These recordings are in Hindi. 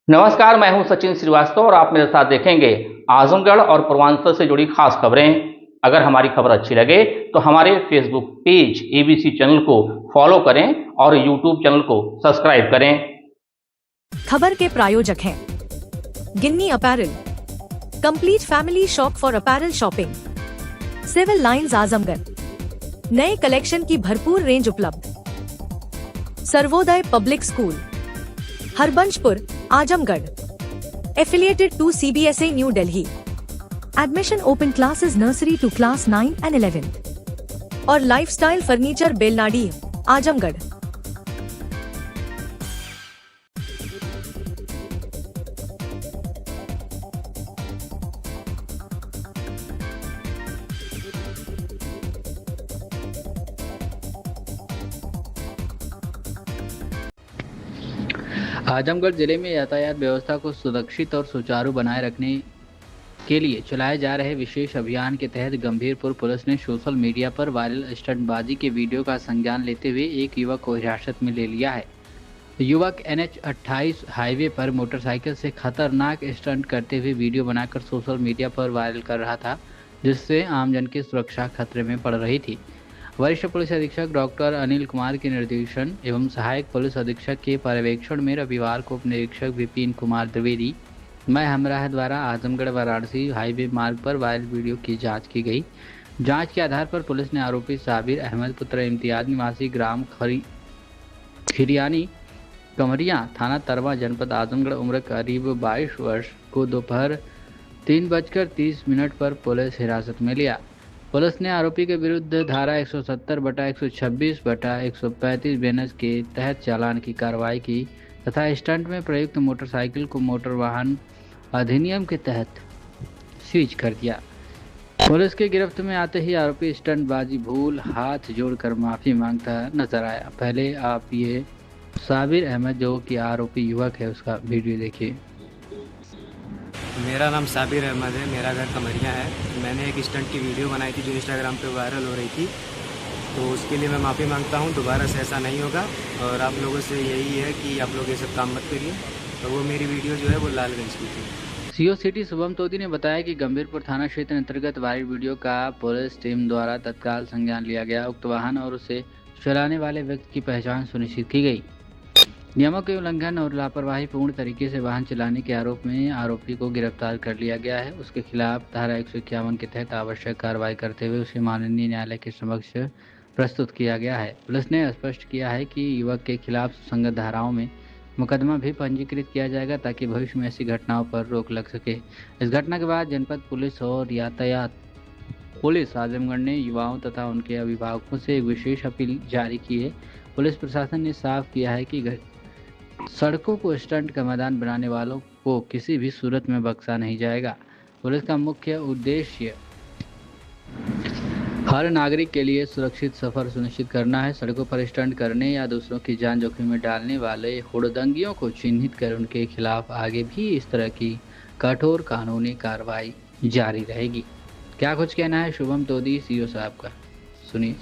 नमस्कार, मैं हूं सचिन श्रीवास्तव और आप मेरे साथ देखेंगे आजमगढ़ और पूर्वांचल से जुड़ी खास खबरें। अगर हमारी खबर अच्छी लगे तो हमारे फेसबुक पेज एबीसी चैनल को फॉलो करें और यूट्यूब चैनल को सब्सक्राइब करें। खबर के प्रायोजक हैं Ginni apparel, complete family shop for apparel shopping, Civil Lines Azamgarh, नए कलेक्शन की भरपूर रेंज उपलब्ध, Sarvodaya public school, Harbanshpur Azamgarh, affiliated to CBSA New Delhi. Admission open classes nursery to class 9 and 11. और लाइफस्टाइल फर्नीचर बेलनाडी आजमगढ़। आजमगढ़ जिले में यातायात व्यवस्था को सुरक्षित और सुचारू बनाए रखने के लिए चलाए जा रहे विशेष अभियान के तहत गंभीरपुर पुलिस ने सोशल मीडिया पर वायरल स्टंटबाजी के वीडियो का संज्ञान लेते हुए एक युवक को हिरासत में ले लिया है। युवक NH 28 हाईवे पर मोटरसाइकिल से खतरनाक स्टंट करते हुए वीडियो बनाकर सोशल मीडिया पर वायरल कर रहा था, जिससे आमजन की सुरक्षा खतरे में पड़ रही थी। वरिष्ठ पुलिस अधीक्षक डॉक्टर अनिल कुमार के निर्देशन एवं सहायक पुलिस अधीक्षक के पर्यवेक्षण में रविवार को उप निरीक्षक विपिन कुमार द्विवेदी मैं हमराह द्वारा आजमगढ़ वाराणसी हाईवे मार्ग पर वायरल वीडियो की जांच की गई। जांच के आधार पर पुलिस ने आरोपी साबिर अहमद पुत्र इम्तियाज निवासी ग्राम खिरियानी कमरिया थाना तरवा जनपद आजमगढ़ उम्र करीब 22 वर्ष को दोपहर 3:30 पर पुलिस हिरासत में लिया। पुलिस ने आरोपी के विरुद्ध धारा 170/126/135 बेनस के तहत चालान की कार्रवाई की तथा स्टंट में प्रयुक्त मोटरसाइकिल को मोटर वाहन अधिनियम के तहत सीज कर दिया। पुलिस के गिरफ्त में आते ही आरोपी स्टंटबाजी भूल हाथ जोड़कर माफी मांगता नजर आया। पहले आप ये साबिर अहमद जो कि आरोपी युवक है उसका वीडियो देखिए। मेरा नाम साबिर अहमद है, मेरा घर कमरिया है। मैंने एक स्टंट की वीडियो बनाई थी जो इंस्टाग्राम पे वायरल हो रही थी, तो उसके लिए मैं माफ़ी मांगता हूँ। दोबारा से ऐसा नहीं होगा और आप लोगों से यही है कि आप लोग ये सब काम मत करिए। तो वो मेरी वीडियो जो है वो लालगंज की थी। सीओ सिटी शुभम तोदी ने बताया कि गंभीरपुर थाना क्षेत्र अंतर्गत वायरल वीडियो का पुलिस टीम द्वारा तत्काल संज्ञान लिया गया। उक्त वाहन और उसे चलाने वाले व्यक्ति की पहचान सुनिश्चित की गई। नियमों के उल्लंघन और लापरवाही पूर्ण तरीके से वाहन चलाने के आरोप में आरोपी को गिरफ्तार कर लिया गया है। उसके खिलाफ धारा 151 के तहत आवश्यक कार्रवाई करते हुए उसे माननीय न्यायालय के समक्ष प्रस्तुत किया गया है। पुलिस ने स्पष्ट किया है कि युवक के खिलाफ सुसंगत धाराओं में मुकदमा भी पंजीकृत किया जाएगा ताकि भविष्य में ऐसी घटनाओं पर रोक लग सके। इस घटना के बाद जनपद पुलिस और यातायात पुलिस आजमगढ़ ने युवाओं तथा उनके अभिभावकों से एक विशेष अपील जारी की है। पुलिस प्रशासन ने साफ किया है कि सड़कों को स्टंट का मैदान बनाने वालों को किसी भी सूरत में बख्शा नहीं जाएगा। पुलिस का मुख्य उद्देश्य हर नागरिक के लिए सुरक्षित सफर सुनिश्चित करना है। सड़कों पर स्टंट करने या दूसरों की जान जोखिम में डालने वाले हुड़दंगियों को चिन्हित कर उनके खिलाफ आगे भी इस तरह की कठोर कानूनी कार्रवाई जारी रहेगी। क्या कुछ कहना है शुभम तोदी सीओ साहब का, सुनिए।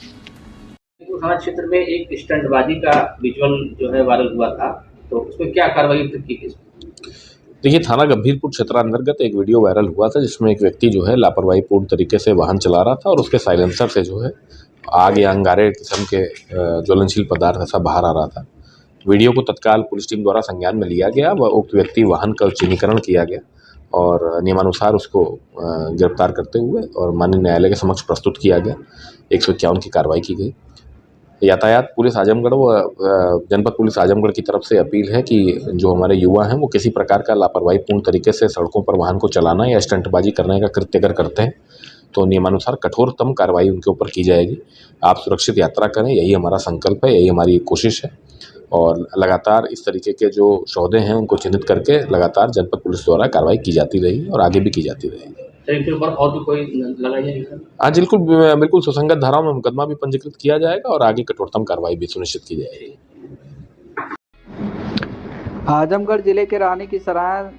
थाना क्षेत्र में एक स्टंटबाजी का विजुअल जो है वायरल हुआ था, तो उसमें क्या कार्रवाई की गई? देखिए, थाना गंभीरपुर क्षेत्र अंतर्गत एक वीडियो वायरल हुआ था जिसमें एक व्यक्ति जो है लापरवाही पूर्ण तरीके से वाहन चला रहा था और उसके साइलेंसर से जो है आग या अंगारे किस्म के ज्वलनशील पदार्थ ऐसा बाहर आ रहा था। वीडियो को तत्काल पुलिस टीम द्वारा संज्ञान में लिया गया व उक्त व्यक्ति वाहन का चिन्हीकरण किया गया और नियमानुसार उसको गिरफ्तार करते हुए और माननीय न्यायालय के समक्ष प्रस्तुत किया गया। 151 की कार्रवाई की गई। यातायात पुलिस आजमगढ़ व जनपद पुलिस आजमगढ़ की तरफ से अपील है कि जो हमारे युवा हैं वो किसी प्रकार का लापरवाही पूर्ण तरीके से सड़कों पर वाहन को चलाना या स्टंटबाजी करने का कृत्य अगर करते हैं तो नियमानुसार कठोरतम कार्रवाई उनके ऊपर की जाएगी। आप सुरक्षित यात्रा करें, यही हमारा संकल्प है, यही हमारी कोशिश है और लगातार इस तरीके के जो सौदे हैं उनको चिन्हित करके लगातार जनपद पुलिस द्वारा कार्रवाई की जाती रही और आगे भी की जाती रहेगी। इनके ऊपर और भी कोई लगाई जाएगी? हाँ, बिल्कुल सुसंगत धाराओं में मुकदमा भी पंजीकृत किया जाएगा और आगे कठोरतम कार्रवाई भी सुनिश्चित की जाएगी। आजमगढ़ जिले के रानी की सराय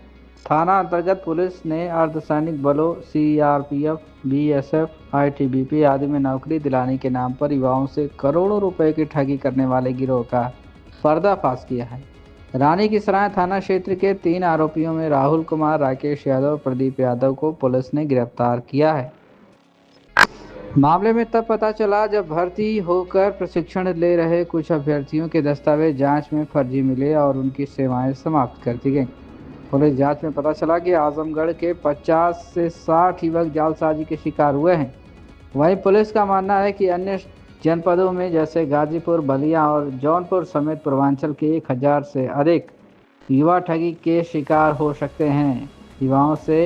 थाना अंतर्गत पुलिस ने अर्धसैनिक बलों CRPF, BSF, ITBP आदि में नौकरी दिलाने के नाम पर युवाओं से करोड़ों रुपए की ठगी करने वाले गिरोह का पर्दाफाश किया है। रानी की सराय थाना क्षेत्र के 3 आरोपियों में राहुल कुमार, राकेश यादव और प्रदीप यादव को पुलिस ने गिरफ्तार किया है। मामले में तब पता चला जब भर्ती होकर प्रशिक्षण ले रहे कुछ अभ्यर्थियों के दस्तावेज जांच में फर्जी मिले और उनकी सेवाएं समाप्त कर दी गईं। पुलिस जांच में पता चला कि आजमगढ़ के 50 से 60 युवक जालसाजी के शिकार हुए हैं। वहीं पुलिस का मानना है कि अन्य जनपदों में जैसे गाजीपुर, बलिया और जौनपुर समेत पूर्वांचल के 1000 से अधिक युवा ठगी के शिकार हो सकते हैं। युवाओं से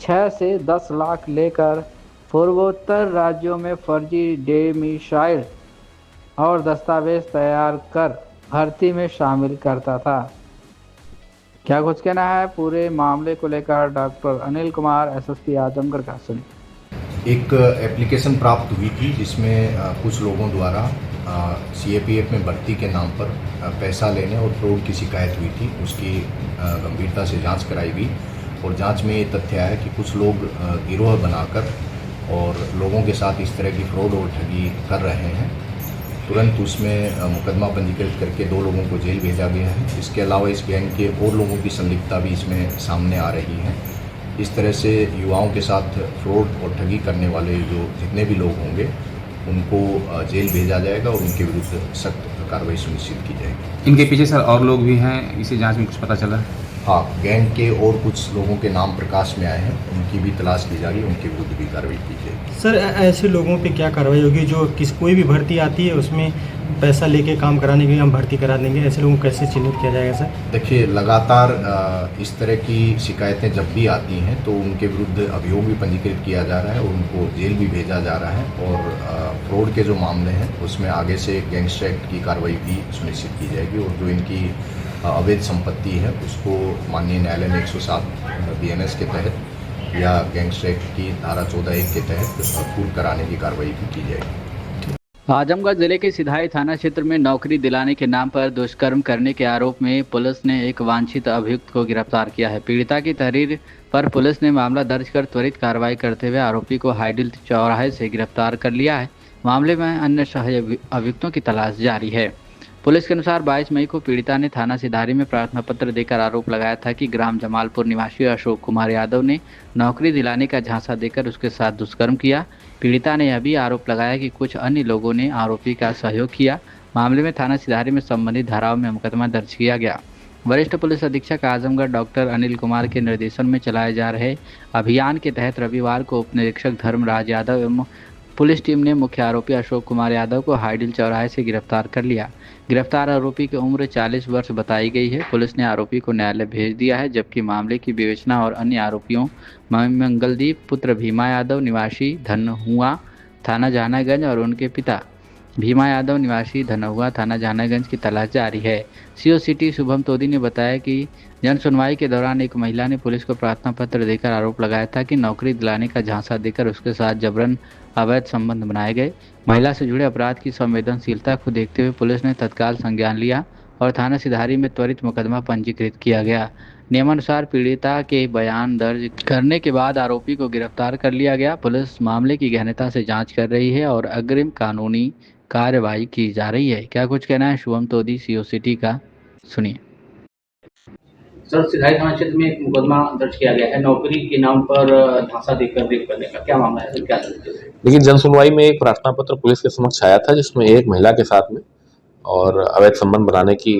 6 से 10 लाख लेकर पूर्वोत्तर राज्यों में फर्जी डोमिसाइल और दस्तावेज तैयार कर भर्ती में शामिल करता था। क्या कुछ कहना है पूरे मामले को लेकर डॉक्टर अनिल कुमार, एसएसपी आजमगढ़ का? सुनिए। एक एप्लीकेशन प्राप्त हुई थी जिसमें कुछ लोगों द्वारा सीएपीएफ में भर्ती के नाम पर पैसा लेने और फ्रॉड की शिकायत हुई थी। उसकी गंभीरता से जांच कराई गई और जांच में ये तथ्य आया कि कुछ लोग गिरोह बनाकर और लोगों के साथ इस तरह की फ्रॉड और ठगी कर रहे हैं। तुरंत उसमें मुकदमा पंजीकृत करके 2 लोगों को जेल भेजा गया है। इसके अलावा इस गैंग के और लोगों की संलिप्तता भी इसमें सामने आ रही है। इस तरह से युवाओं के साथ फ्रॉड और ठगी करने वाले जो जितने भी लोग होंगे उनको जेल भेजा जाएगा और उनके विरुद्ध सख्त कार्रवाई सुनिश्चित की जाएगी। इनके पीछे सर और लोग भी हैं, इसी जांच में कुछ पता चला? हाँ, गैंग के और कुछ लोगों के नाम प्रकाश में आए हैं, उनकी भी तलाश की जाएगी, उनके विरुद्ध भी कार्रवाई की जाएगी। सर, ऐसे लोगों पे क्या कार्रवाई होगी जो कोई भी भर्ती आती है उसमें पैसा लेके काम कराने के लिए हम भर्ती करा देंगे, ऐसे लोगों को कैसे चिन्हित किया जाएगा सर? देखिए, लगातार इस तरह की शिकायतें जब भी आती हैं तो उनके विरुद्ध अभियोग भी पंजीकृत किया जा रहा है और उनको जेल भी भेजा जा रहा है और फ्रॉड के जो मामले हैं उसमें आगे से गैंगस्टर एक्ट की कार्रवाई भी सुनिश्चित की जाएगी और जो इनकी अवैध संपत्ति है उसको माननीय न्यायालय में 107 BNS के तहत या गैंगस्टर एक्ट की धारा 14(1) के तहत पूर्ण कराने की कार्रवाई भी की जाएगी। आजमगढ़ जिले के सिधाई थाना क्षेत्र में नौकरी दिलाने के नाम पर दुष्कर्म करने के आरोप में पुलिस ने एक वांछित अभियुक्त को गिरफ्तार किया है। पीड़िता की तहरीर पर पुलिस ने मामला दर्ज कर त्वरित कार्रवाई करते हुए आरोपी को हाईडिल चौराहे से गिरफ्तार कर लिया है। मामले में अन्य सहायक अभियुक्तों की तलाश जारी है। पुलिस के अनुसार 22 मई को पीड़िता ने थाना सिधारी में प्रार्थना पत्र देकर आरोप लगाया था कि ग्राम जमालपुर निवासी अशोक कुमार यादव ने नौकरी दिलाने का झांसा देकर उसके साथ दुष्कर्म किया। पीड़िता ने यह भी आरोप लगाया कि कुछ अन्य लोगों ने आरोपी का सहयोग किया। मामले में थाना सिधारी में संबंधित धाराओं में मुकदमा दर्ज किया गया। वरिष्ठ पुलिस अधीक्षक आजमगढ़ डॉक्टर अनिल कुमार के निर्देशन में चलाए जा रहे अभियान के तहत रविवार को उप निरीक्षक धर्मराज यादव एवं पुलिस टीम ने मुख्य आरोपी अशोक कुमार यादव को हाईडिल चौराहे से गिरफ्तार कर लिया। गिरफ्तार आरोपी की उम्र 40 वर्ष बताई गई है। पुलिस ने आरोपी को न्यायालय भेज दिया है, जबकि मामले की विवेचना और अन्य आरोपियों मंगलदीप पुत्र भीमा यादव निवासी धनहुआ थाना जहानागंज और उनके पिता भीमा यादव निवासी धनहुआ थाना जहानागंज की तलाश जारी है। सीओ सिटी शुभम तोदी ने बताया कि जन सुनवाई के दौरान एक महिला ने पुलिस को प्रार्थना पत्र देकर आरोप लगाया था कि नौकरी दिलाने का झांसा देकर उसके साथ जबरन अवैध संबंध बनाए गए। महिला से जुड़े अपराध की संवेदनशीलता को देखते हुए पुलिस ने तत्काल संज्ञान लिया और थाना सिधारी में त्वरित मुकदमा पंजीकृत किया गया। नियमानुसार पीड़िता के बयान दर्ज करने के बाद आरोपी को गिरफ्तार कर लिया गया। पुलिस मामले की गहनता से जांच कर रही है और अग्रिम कानूनी कार्रवाई की जा रही है। क्या कुछ कहना है शुभम तोदी सीओ सिटी का, सुनिए। सर, सिधाई थाना क्षेत्र में एक मुकदमा दर्ज किया गया है नौकरी के नाम पर झांसा देकर रेप करने का, क्या मामला है? क्या देखिए, जन सुनवाई में एक प्रार्थना पत्र पुलिस के समक्ष आया था जिसमें एक महिला के साथ में और अवैध संबंध बनाने की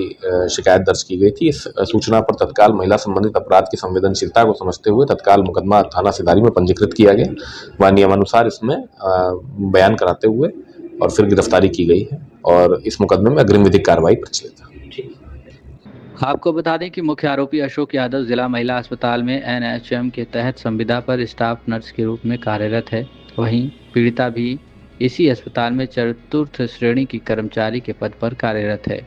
शिकायत दर्ज की गई थी। इस सूचना पर तत्काल महिला संबंधित अपराध की संवेदनशीलता को समझते हुए तत्काल मुकदमा थाना सिधारी में पंजीकृत किया गया व नियमानुसार इसमें बयान कराते हुए और फिर गिरफ्तारी की गई है और इस मुकदमे में अग्रिम विधिक कार्रवाई प्रचलित है। आपको बता दें कि मुख्य आरोपी अशोक यादव जिला महिला अस्पताल में NHM के तहत संविदा पर स्टाफ नर्स के रूप में कार्यरत है। वहीं पीड़िता भी इसी अस्पताल में चतुर्थ श्रेणी की कर्मचारी के पद पर कार्यरत है।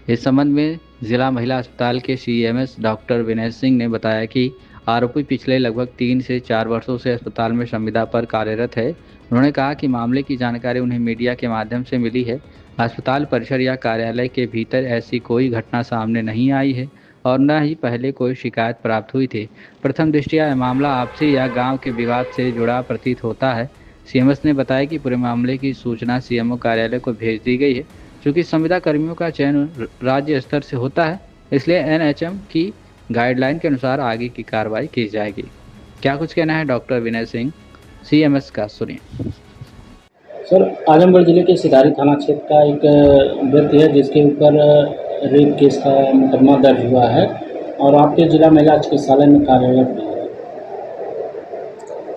इस संबंध में जिला महिला अस्पताल के CMS डॉक्टर विनय सिंह ने बताया कि आरोपी पिछले लगभग 3 से 4 वर्षों से अस्पताल में संविदा पर कार्यरत है। उन्होंने कहा कि मामले की जानकारी उन्हें मीडिया के माध्यम से मिली है। अस्पताल परिसर या कार्यालय के भीतर ऐसी कोई घटना सामने नहीं आई है और न ही पहले कोई शिकायत प्राप्त हुई थी। प्रथम दृष्टया यह मामला आपसी या गांव के विवाद से जुड़ा प्रतीत होता है। CMS ने बताया कि पूरे मामले की सूचना CMO कार्यालय को भेज दी गई है। चूँकि संविदा कर्मियों का चयन राज्य स्तर से होता है, इसलिए एनएचएम की गाइडलाइन के अनुसार आगे की कार्रवाई की जाएगी। क्या कुछ कहना है डॉक्टर विनय सिंह सीएमएस का, सुनिए। सर, आजमगढ़ जिले के सिधारी थाना क्षेत्र का एक व्यक्ति है जिसके ऊपर रेप केस का मुकदमा दर्ज हुआ है और आपके जिला महिला चिकित्सालय में कार्यरत भी है।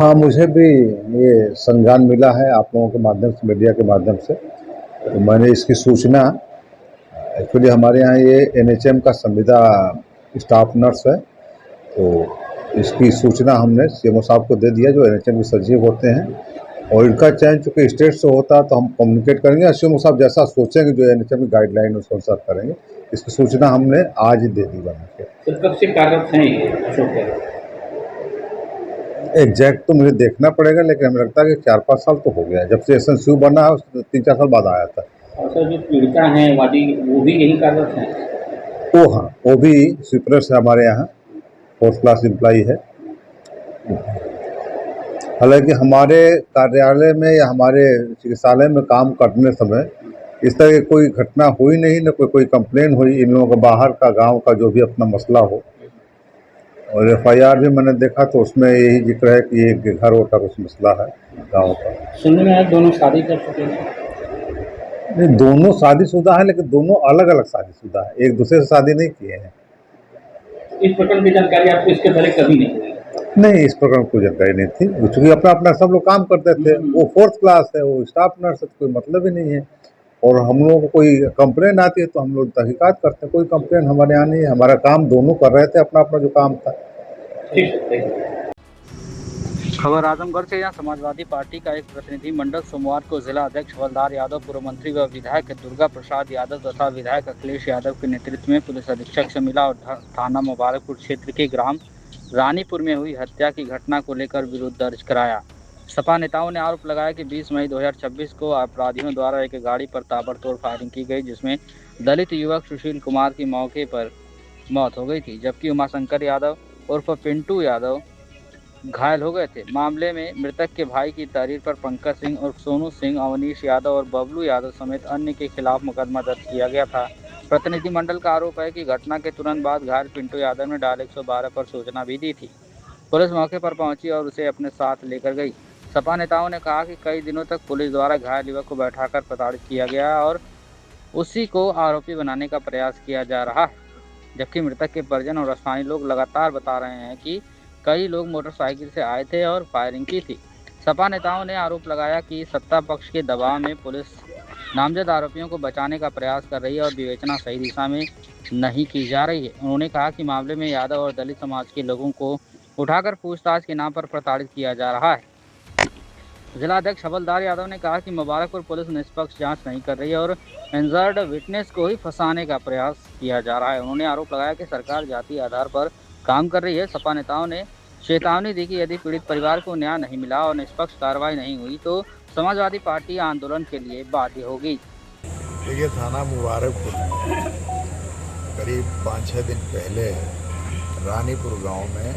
हाँ, मुझे भी ये संज्ञान मिला है आप लोगों के माध्यम से, मीडिया के माध्यम से। तो मैंने इसकी सूचना, एक्चुअली हमारे यहाँ ये एनएचएम का संविदा स्टाफ नर्स है, तो इसकी सूचना हमने सीएमओ साहब को दे दिया जो एनएचएम के सचिव होते हैं, और इनका चयन चूँकि स्टेट से होता है तो हम कम्युनिकेट करेंगे, सीएमओ साहब जैसा सोचेंगे जो एनएचएम की गाइडलाइन उसके अनुसार करेंगे। इसकी सूचना हमने आज ही दे दी बना के। सर, कब से कार्यरत हैं ये अशोक? एग्जैक्ट तो मुझे देखना पड़ेगा, लेकिन हमें लगता है कि 4-5 साल तो हो गया है जब से एसएनसीयू बना है, उसके 3-4 साल बाद आया था। और सर, जो पीड़िता हैं वादी, वो भी यही कार्यरत हैं? वो हाँ, वो भी स्वीपर से हमारे यहाँ 4th क्लास एम्प्लॉई है। हालांकि हमारे कार्यालय में या हमारे चिकित्सालय में काम करने समय इस तरह की कोई घटना हुई नहीं, न कोई कंप्लेन हुई इन लोगों का बाहर का गांव का जो भी अपना मसला हो। और एफआईआर भी मैंने देखा तो उसमें यही जिक्र है कि ये घर वोट का कुछ मसला है गाँव का। सुनने में आया दोनों शादी कर चुके हैं? नहीं, दोनों शादीशुदा है, लेकिन दोनों अलग अलग शादीशुदा है, एक दूसरे से शादी नहीं किए हैं। इस प्रकार की जानकारी आपको इसके पहले कभी नहीं हुई? नहीं, इस प्रकार कोई जानकारी नहीं थी, क्योंकि अपना अपना सब लोग काम करते थे। वो 4th क्लास है, वो स्टाफ नर्स है, तो कोई मतलब ही नहीं है। और हम लोगों को कोई कंप्लेन आती है तो हम लोग तहकीकात करते हैं। कोई कंप्लेन हमारे यहाँ नहीं है, हमारा काम दोनों कर रहे थे अपना अपना जो काम था। ठीक है। खबर आजमगढ़ से, यहाँ समाजवादी पार्टी का एक प्रतिनिधिमंडल सोमवार को जिला अध्यक्ष हवलदार यादव, पूर्व मंत्री व विधायक दुर्गा प्रसाद यादव तथा विधायक अखिलेश यादव के नेतृत्व में पुलिस अधीक्षक से मिला और थाना मुबारकपुर क्षेत्र के ग्राम रानीपुर में हुई हत्या की घटना को लेकर विरोध दर्ज कराया। सपा नेताओं ने आरोप लगाया कि 20 मई 2026 को अपराधियों द्वारा एक गाड़ी पर ताबड़तोड़ फायरिंग की गई, जिसमें दलित युवक सुशील कुमार की मौके पर मौत हो गई थी, जबकि उमाशंकर यादव उर्फ पिंटू यादव घायल हो गए थे। मामले में मृतक के भाई की तहरीर पर पंकज सिंह और सोनू सिंह, अवनीश यादव और बबलू यादव समेत अन्य के खिलाफ मुकदमा दर्ज किया गया था। प्रतिनिधिमंडल का आरोप है कि घटना के तुरंत बाद घायल पिंटू यादव ने डायल 112 पर सूचना भी दी थी। पुलिस मौके पर पहुंची और उसे अपने साथ लेकर गई। सपा नेताओं ने कहा कि कई दिनों तक पुलिस द्वारा घायल युवक को बैठाकर प्रताड़ित किया गया और उसी को आरोपी बनाने का प्रयास किया जा रहा है, जबकि मृतक के परिजन और स्थानीय लोग लगातार बता रहे हैं कि कई लोग मोटरसाइकिल से आए थे और फायरिंग की थी। सपा नेताओं ने आरोप लगाया कि सत्ता पक्ष के दबाव में पुलिस नामजद आरोपियों को बचाने का प्रयास कर रही है और विवेचना सही दिशा में नहीं की जा रही है। उन्होंने कहा कि मामले में यादव और दलित समाज के लोगों को उठाकर पूछताछ के नाम पर प्रताड़ित किया जा रहा है। जिलाध्यक्ष हवलदार यादव ने कहा कि मुबारकपुर पुलिस निष्पक्ष जांच नहीं कर रही है और इंजर्ड विटनेस को ही फंसाने का प्रयास किया जा रहा है। उन्होंने आरोप लगाया कि सरकार जाति आधार पर काम कर रही है। सपा नेताओं ने चेतावनी दी कि यदि पीड़ित परिवार को न्याय नहीं मिला और निष्पक्ष कार्रवाई नहीं हुई तो समाजवादी पार्टी आंदोलन के लिए बाध्य होगी। देखिए, थाना मुबारकपुर करीब 5-6 दिन पहले रानीपुर गांव में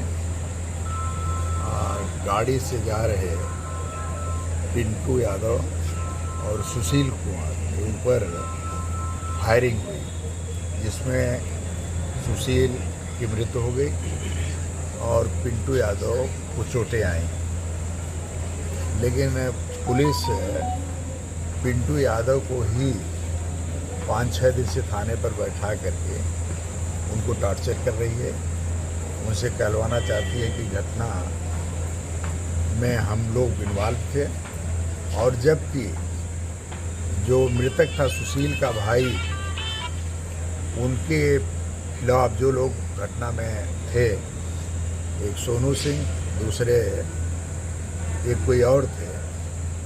गाड़ी से जा रहे पिंटू यादव और सुशील कुमार के ऊपर फायरिंग हुई, जिसमें सुशील की मृत्यु हो गई और पिंटू यादव को चोटें आई। लेकिन पुलिस पिंटू यादव को ही 5-6 दिन से थाने पर बैठा करके उनको टॉर्चर कर रही है, उनसे कहलवाना चाहती है कि घटना में हम लोग इन्वॉल्व थे। और जबकि जो मृतक था सुशील का भाई, उनके खिलाफ जो लोग घटना में थे, एक सोनू सिंह, दूसरे एक कोई और थे,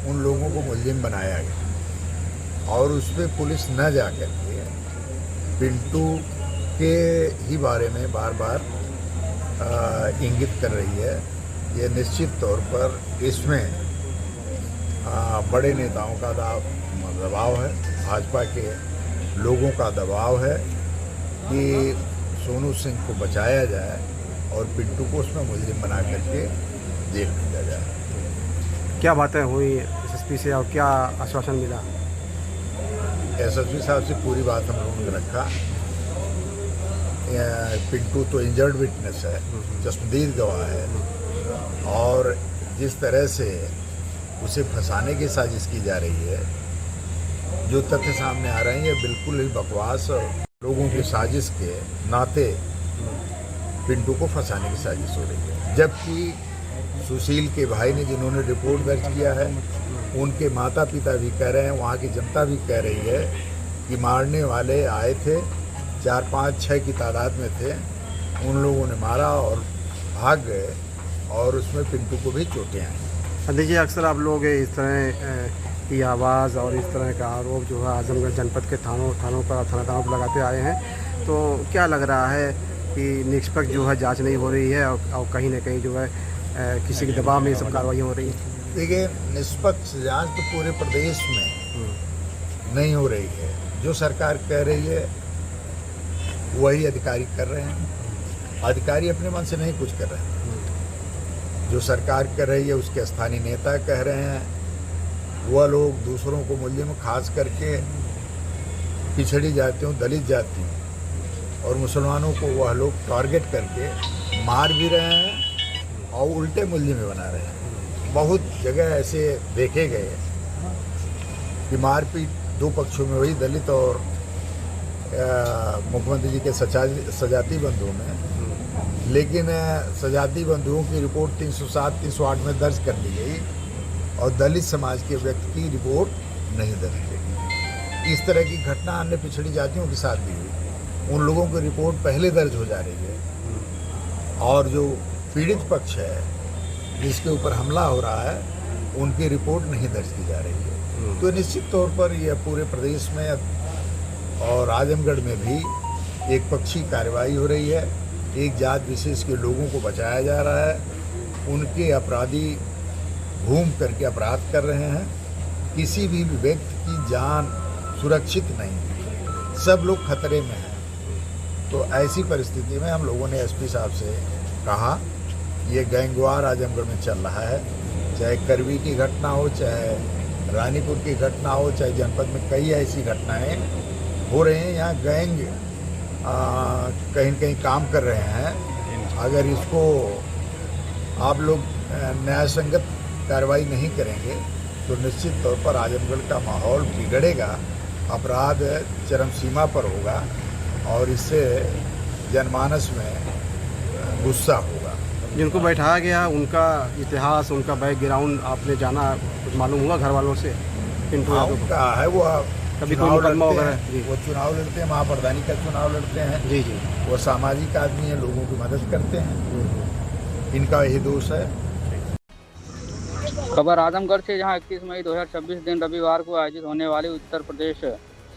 उन लोगों को मुलजिम बनाया गया और उस पर पुलिस न जा कर के पिंटू के ही बारे में बार बार इंगित कर रही है। ये निश्चित तौर पर इसमें बड़े नेताओं का दबाव है, भाजपा के लोगों का दबाव है कि सोनू सिंह को बचाया जाए और पिंटू को उसमें मुलजिम बना करके जेल भेजा जाए। क्या बातें हुई एसएसपी से और क्या आश्वासन मिला? एसएसपी साहब से पूरी बात हम लोगों ने रखा पिंटू तो इंजर्ड विटनेस है, चश्मदीद गवाह है, और जिस तरह से उसे फंसाने की साजिश की जा रही है, जो तथ्य सामने आ रहे हैं ये बिल्कुल ही बकवास और लोगों की साजिश के नाते पिंटू को फंसाने की साजिश हो रही है। जबकि सुशील के भाई ने जिन्होंने रिपोर्ट दर्ज किया है, उनके माता पिता भी कह रहे हैं, वहाँ की जनता भी कह रही है कि मारने वाले आए थे, 4, 5, 6 की तादाद में थे, उन लोगों ने मारा और भाग गए और उसमें पिंटू को भी चोटें आई। देखिए, अक्सर आप लोग इस तरह की आवाज़ और इस तरह का आरोप जो है आजमगढ़ जनपद के थानों पर लगाते आए हैं, तो क्या लग रहा है कि निष्पक्ष जो है जांच नहीं हो रही है और कहीं ना कहीं जो है किसी के दबाव में ये सब कार्रवाई हो रही है? देखिए, निष्पक्ष जांच तो पूरे प्रदेश में नहीं हो रही है। जो सरकार कह रही है वही अधिकारी कर रहे हैं। अधिकारी अपने मन से नहीं कुछ कर रहे हैं। जो सरकार कर रही है उसके स्थानीय नेता कह रहे हैं, वह लोग दूसरों को मुल्जिम खास करके पिछड़ी जातियों, दलित जातियों और मुसलमानों को वह लोग टारगेट करके मार भी रहे हैं और उल्टे मुल्जिम बना रहे हैं। बहुत जगह ऐसे देखे गए कि मारपीट दो पक्षों में हुई, दलित और मुख्यमंत्री जी के सजाती बंधुओं में, लेकिन सजाती बंधुओं की रिपोर्ट 307, 308 में दर्ज कर ली गई और दलित समाज के व्यक्ति की रिपोर्ट नहीं दर्ज की गई। इस तरह की घटना अन्य पिछड़ी जातियों के साथ भी हुई। उन लोगों की रिपोर्ट पहले दर्ज हो जा रही है और जो पीड़ित पक्ष है जिसके ऊपर हमला हो रहा है उनकी रिपोर्ट नहीं दर्ज की जा रही है। तो निश्चित तौर पर यह पूरे प्रदेश में और आजमगढ़ में भी एक पक्षी कार्रवाई हो रही है। एक जात विशेष के लोगों को बचाया जा रहा है, उनके अपराधी घूम करके अपराध कर रहे हैं। किसी भी व्यक्ति की जान सुरक्षित नहीं, सब लोग खतरे में हैं। तो ऐसी परिस्थिति में हम लोगों ने एसपी साहब से कहा, ये गैंगवार आजमगढ़ में चल रहा है, चाहे करवी की घटना हो, चाहे रानीपुर की घटना हो, चाहे जनपद में कई ऐसी घटनाएं हो रही हैं। यहाँ गैंग कहीं न कहीं काम कर रहे हैं। अगर इसको आप लोग न्याय संगत कार्रवाई नहीं करेंगे तो निश्चित तौर पर आजमगढ़ का माहौल बिगड़ेगा, अपराध चरम सीमा पर होगा और इससे जनमानस में गुस्सा होगा। जिनको बैठाया गया उनका इतिहास, उनका बैकग्राउंड आपने जाना, कुछ मालूम हुआ घर वालों से? उनका है वो कभी कोई मुकदमा वगैरह? वो चुनाव लड़ते हैं, महाप्रधानी का चुनाव लड़ते हैं। जी। वो सामाजिक आदमी है, लोगों की मदद करते हैं। इनका यही दोष है। खबर आजमगढ़ से, जहां 31 मई 2026 दिन रविवार को आयोजित होने वाली उत्तर प्रदेश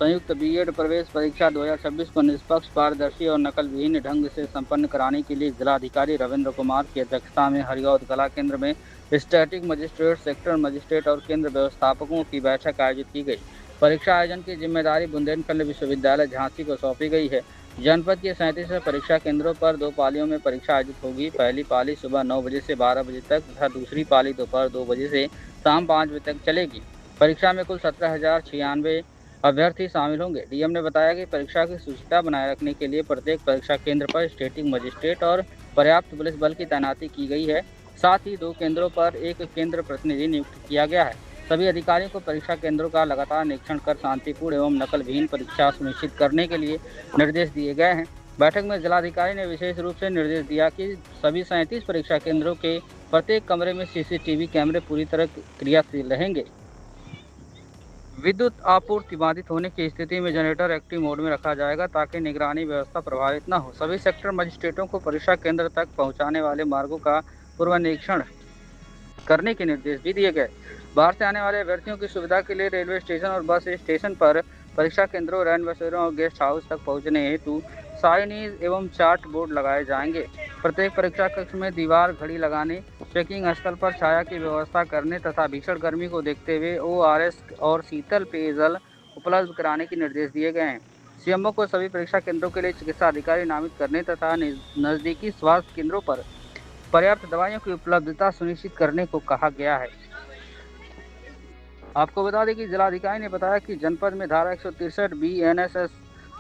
संयुक्त बीएड प्रवेश परीक्षा 2026 को निष्पक्ष, पारदर्शी और नकल विहीन ढंग से संपन्न कराने के लिए जिलाधिकारी रविंद्र कुमार की अध्यक्षता में हरिऔध कला केंद्र में स्टैटिक मजिस्ट्रेट, सेक्टर मजिस्ट्रेट और केंद्र व्यवस्थापकों की बैठक आयोजित की गई। परीक्षा आयोजन की जिम्मेदारी बुंदेलखंड विश्वविद्यालय झांसी को सौंपी गई है। जनपद के 37 परीक्षा केंद्रों पर 2 पालियों में परीक्षा आयोजित होगी। पहली पाली सुबह 9 बजे से 12 बजे तक तथा दूसरी पाली दोपहर 2 बजे से शाम 5 बजे तक चलेगी। परीक्षा में कुल 17,096 अभ्यर्थी शामिल होंगे। डीएम ने बताया कि परीक्षा की शुचिता बनाए रखने के लिए प्रत्येक परीक्षा केंद्र पर स्टैटिक मजिस्ट्रेट और पर्याप्त पुलिस बल की तैनाती की गई है। साथ ही 2 केंद्रों पर 1 केंद्र प्रतिनिधि नियुक्त किया गया है। सभी अधिकारियों को परीक्षा केंद्रों का लगातार निरीक्षण कर शांतिपूर्ण एवं नकलविहीन परीक्षा सुनिश्चित करने के लिए निर्देश दिए गए हैं। बैठक में जिलाधिकारी ने विशेष रूप से निर्देश दिया कि सभी 37 परीक्षा केंद्रों के प्रत्येक कमरे में सीसीटीवी कैमरे पूरी तरह क्रियाशील रहेंगे। विद्युत आपूर्ति बाधित होने की स्थिति में जनरेटर एक्टिव मोड में रखा जाएगा ताकि निगरानी व्यवस्था प्रभावित न हो। सभी सेक्टर मजिस्ट्रेटों को परीक्षा केंद्र तक पहुंचाने वाले मार्गों का पूर्व निरीक्षण करने के निर्देश भी दिए गए। बाहर से आने वाले अभ्यर्थियों की सुविधा के लिए रेलवे स्टेशन और बस स्टेशन पर परीक्षा केंद्रों, रैन बसेरों और गेस्ट हाउस तक पहुंचने हेतु साइनेज एवं चार्ट बोर्ड लगाए जाएंगे। प्रत्येक परीक्षा कक्ष में दीवार घड़ी लगाने, चेकिंग स्थल पर छाया की व्यवस्था करने तथा भीषण गर्मी को देखते हुए ORS और शीतल पेयजल उपलब्ध कराने के निर्देश दिए गए हैं। सीएमओ को सभी परीक्षा केंद्रों के लिए चिकित्सा अधिकारी नामित करने तथा नजदीकी स्वास्थ्य केंद्रों पर पर्याप्त दवाइयों की उपलब्धता सुनिश्चित करने को कहा गया है। आपको बता दें कि जिलाधिकारी ने बताया कि जनपद में धारा 163 BNSS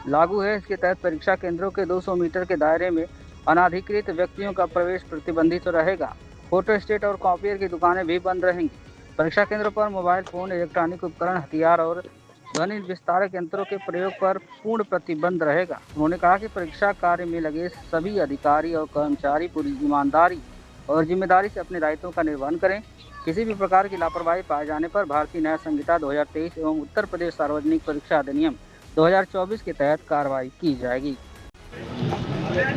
लागू है। इसके तहत परीक्षा केंद्रों के 200 मीटर के दायरे में अनाधिकृत व्यक्तियों का प्रवेश प्रतिबंधित रहेगा। फोटोस्टेट और कॉपियर की दुकानें भी बंद रहेंगी। परीक्षा केंद्रों पर मोबाइल फोन, इलेक्ट्रॉनिक उपकरण, हथियार और ध्वनि विस्तारक यंत्रों के प्रयोग पर पूर्ण प्रतिबंध रहेगा। उन्होंने कहा कि परीक्षा कार्य में लगे सभी अधिकारी और कर्मचारी पूरी ईमानदारी और जिम्मेदारी से अपने दायित्वों का निर्वहन करें। किसी भी प्रकार की लापरवाही पाए जाने पर भारतीय न्याय संहिता 2023 एवं उत्तर प्रदेश सार्वजनिक परीक्षा अधिनियम 2024 के तहत कार्रवाई की जाएगी।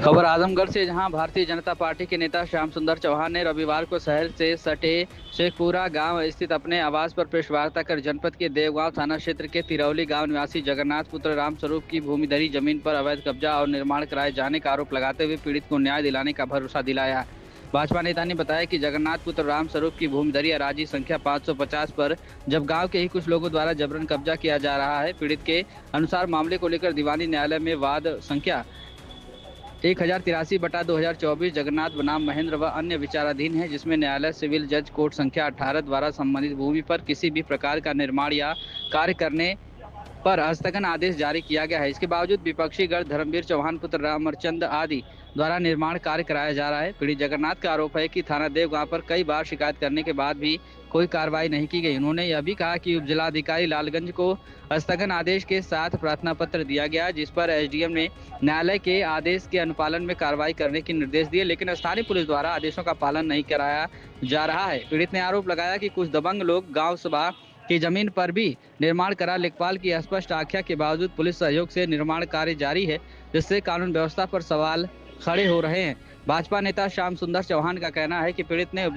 खबर आजमगढ़ से, जहां भारतीय जनता पार्टी के नेता श्याम सुंदर चौहान ने रविवार को शहर से सटे शेखपुरा गांव स्थित अपने आवास पर प्रेस वार्ता कर जनपद के देवगांव थाना क्षेत्र के तिरौली गांव निवासी जगन्नाथ पुत्र रामस्वरूप की भूमिधरी जमीन पर अवैध कब्जा और निर्माण कराए जाने का आरोप लगाते हुए पीड़ित को न्याय दिलाने का भरोसा दिलाया। भाजपा नेता ने बताया कि जगन्नाथ पुत्र रामस्वरूप की भूमिधरी अराजी संख्या 550 पर जब गांव के ही कुछ लोगों द्वारा जबरन कब्जा किया जा रहा है। पीड़ित के अनुसार मामले को लेकर दीवानी न्यायालय में वाद संख्या 1083/2024 जगन्नाथ बनाम महेंद्र व अन्य विचाराधीन है, जिसमें न्यायालय सिविल जज कोर्ट संख्या 18 द्वारा संबंधित भूमि पर किसी भी प्रकार का निर्माण या कार्य करने पर हस्तगन आदेश जारी किया गया है। इसके बावजूद विपक्षी गढ़ धर्मवीर चौहान पुत्र रामचंद आदि द्वारा निर्माण कार्य कराया जा रहा है। पीड़ित जगन्नाथ का आरोप है कि थाना देवगांव पर कई बार शिकायत करने के बाद भी कोई कार्रवाई नहीं की गई। उन्होंने यह भी कहा कि उपजिलाधिकारी लालगंज को स्थगन आदेश के साथ प्रार्थना पत्र दिया गया, जिस पर एसडीएम ने न्यायालय के आदेश के अनुपालन में कार्रवाई करने के निर्देश दिए, लेकिन स्थानीय पुलिस द्वारा आदेशों का पालन नहीं कराया जा रहा है। पीड़ित ने आरोप लगाया कि कुछ दबंग लोग गाँव सभा की जमीन पर भी निर्माण करा लेखपाल की स्पष्ट आख्या के बावजूद पुलिस सहयोग से निर्माण कार्य जारी है, जिससे कानून व्यवस्था पर सवाल खड़े हो रहे हैं। भाजपा नेता श्याम सुंदर चौहान का कहना है कि पीड़ित ने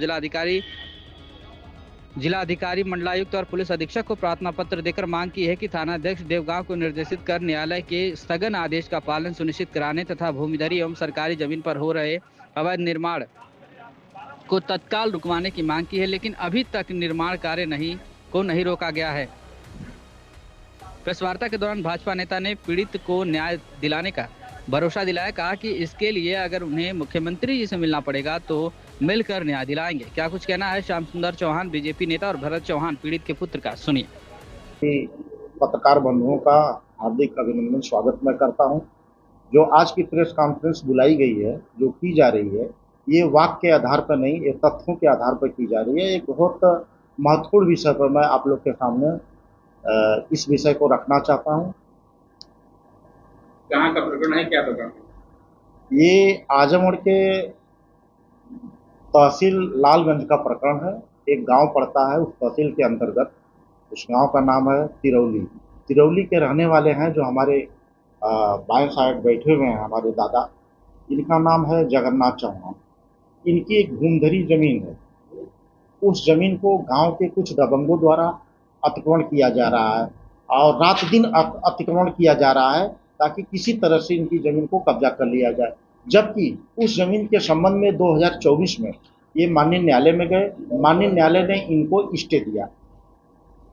जिलाधिकारी, मंडलायुक्त और पुलिस अधीक्षक को प्रार्थना पत्र देकर मांग की है कि थानाध्यक्ष देवगांव को निर्देशित कर न्यायालय के स्थगन आदेश का पालन सुनिश्चित कराने तथा भूमिधरी एवं सरकारी जमीन पर हो रहे अवैध निर्माण को तत्काल रुकवाने की मांग की है, लेकिन अभी तक निर्माण कार्य नहीं रोका गया है। प्रेस वार्ता के दौरान भाजपा नेता ने पीड़ित को न्याय दिलाने का भरोसा दिलाया। कहा कि इसके लिए अगर उन्हें मुख्यमंत्री जी से मिलना पड़ेगा तो मिलकर न्याय दिलाएंगे। क्या कुछ कहना है श्याम सुंदर चौहान, बीजेपी नेता और भरत चौहान पीड़ित के पुत्र का, सुनिए। पत्रकार बंधुओं का हार्दिक अभिनंदन, स्वागत मैं करता हूं। जो आज की प्रेस कॉन्फ्रेंस बुलाई गई है, जो की जा रही है, ये वाक के आधार पर नहीं, ये तथ्यों के आधार पर की जा रही है। एक बहुत महत्वपूर्ण विषय पर मैं आप लोग के सामने इस विषय को रखना चाहता हूं। कहाँ का प्रकरण है, क्या प्रकरण? ये आजमगढ़ के तहसील लालगंज का प्रकरण है। एक गांव पड़ता है उस तहसील के अंतर्गत। उस गांव का नाम है तिरौली। तिरौली के रहने वाले हैं जो हमारे बाएं साइड बैठे हुए हैं हमारे दादा, इनका नाम है जगन्नाथ चौहान। इनकी एक भूमिधरी जमीन है। उस जमीन को गांव के कुछ दबंगों द्वारा अतिक्रमण किया जा रहा है और रात दिन अतिक्रमण किया जा रहा है ताकि किसी तरह से इनकी जमीन को कब्जा कर लिया जाए। जबकि उस जमीन के संबंध में 2024 में ये माननीय न्यायालय में गए। माननीय न्यायालय ने इनको स्टे दिया।